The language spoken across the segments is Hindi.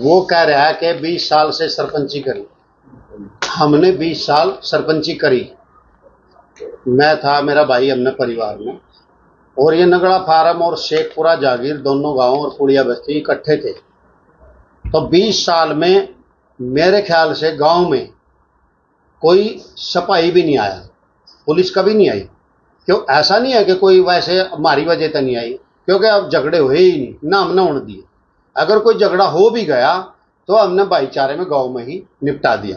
वो कह रहा है कि 20 साल से सरपंची करी। हमने 20 साल सरपंची करी, मैं था, मेरा भाई, हमने परिवार में। और ये नगड़ा फार्म और शेखपुरा जागीर दोनों गांव और पुड़िया बस्ती इकट्ठे थे। तो 20 साल में मेरे ख्याल से गांव में कोई सफाई भी नहीं आया, पुलिस कभी नहीं आई। क्यों? ऐसा नहीं है कि कोई वैसे हमारी वजह तो नहीं आई, क्योंकि अब झगड़े हुए ही नहीं ना, हमने होने दिए। अगर कोई झगड़ा हो भी गया तो हमने भाईचारे में गांव में ही निपटा दिया,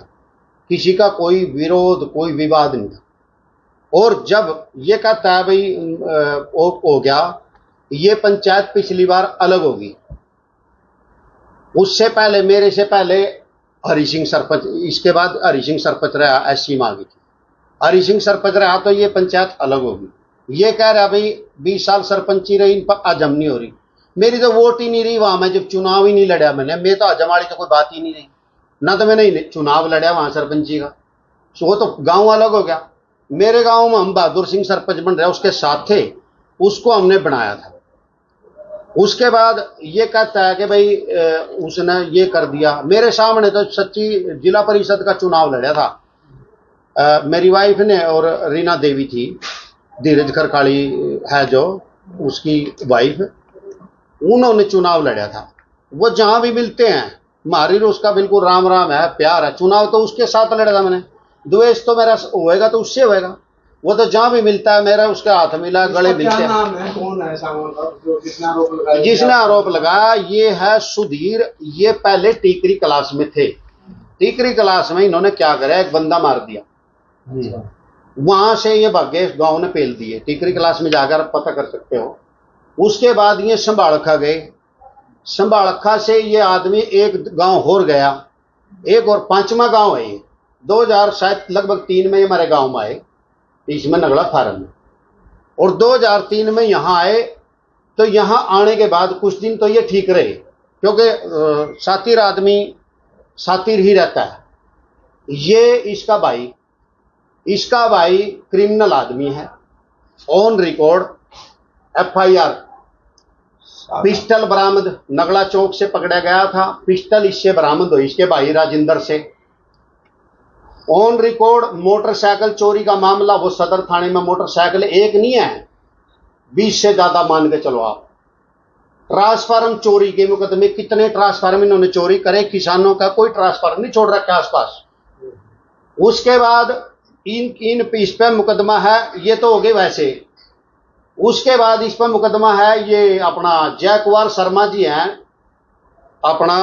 किसी का कोई विरोध, कोई विवाद नहीं था। और जब ये कहता है भाई हो गया, ये पंचायत पिछली बार अलग होगी, उससे पहले, मेरे से पहले हरि सिंह सरपंच, इसके बाद हरि सिंह सरपंच रहा, एससी में आ गई थी, हरि सिंह सरपंच रहा, तो ये पंचायत अलग होगी। ये कह रहा भाई 20 साल सरपंची रही, इन पर हजम नहीं हो रही। मेरी तो वोट ही नहीं रही वहां, मैं जब चुनाव ही नहीं लड़ा मैंने, मैं तो हजम वाली तो कोई बात ही नहीं रही ना, तो मैंने चुनाव लड़ा वहां सरपंची का। वो तो गांव अलग हो गया। मेरे गांव में हम बहादुर सिंह सरपंच बन रहे, उसके साथ थे, उसको हमने बनाया था। उसके बाद ये कहता है कि भाई उसने ये कर दिया। मेरे सामने तो सच्ची जिला परिषद का चुनाव लड़ा था, मेरी वाइफ ने, और रीना देवी थी, धीरज खरकाली है जो उसकी वाइफ, उन्होंने चुनाव लड़ा था। वो जहां भी मिलते हैं, हमारी उसका बिल्कुल राम राम है, प्यार है। चुनाव तो उसके साथ लड़ा था मैंने, द्वेष तो मेरा होएगा तो उससे होएगा। वो तो जहां भी मिलता है मेरा उसके हाथ मिला, गले मिलते हैं। नाम है, कौन है जो जिसने आरोप लगाया? जिसने आरोप लगाया ये है सुधीर। ये पहले टीकरी क्लास में थे। टीकरी क्लास में इन्होंने क्या करा, एक बंदा मार दिया, वहां से ये भागे, गांव ने पेल दिए। टीकरी क्लास में जाकर पता कर सकते हो। उसके बाद ये संभालखा गए, संभालखा से ये आदमी एक गांव और गया, एक और 5वां गांव है ये। 2000 शायद लगभग 3 में ये हमारे गांव में आए, इसमें नगड़ा फार्म में। और 2003 में यहां आए, तो यहां आने के बाद कुछ दिन तो ये ठीक रहे, क्योंकि सातिर आदमी सातिर ही रहता है। ये इसका भाई क्रिमिनल आदमी है, ऑन रिकॉर्ड FIR। पिस्टल बरामद नगड़ा चौक से पकड़ा गया था, पिस्टल इससे बरामद हुई, इसके भाई राजेंद्र से। ऑन रिकॉर्ड मोटरसाइकिल चोरी का मामला, वो सदर थाने में मोटरसाइकिल एक नहीं है, 20 से ज्यादा मान के चलो आप। ट्रांसफार्म चोरी के मुकदमे, कितने ट्रांसफार्म इन्होंने चोरी करे, किसानों का कोई ट्रांसफार्म नहीं छोड़ रखा आसपास। उसके बाद इन इस पे मुकदमा है, ये तो हो गए वैसे। उसके बाद इस पर मुकदमा है, ये अपना जय कुमार शर्मा जी हैं, अपना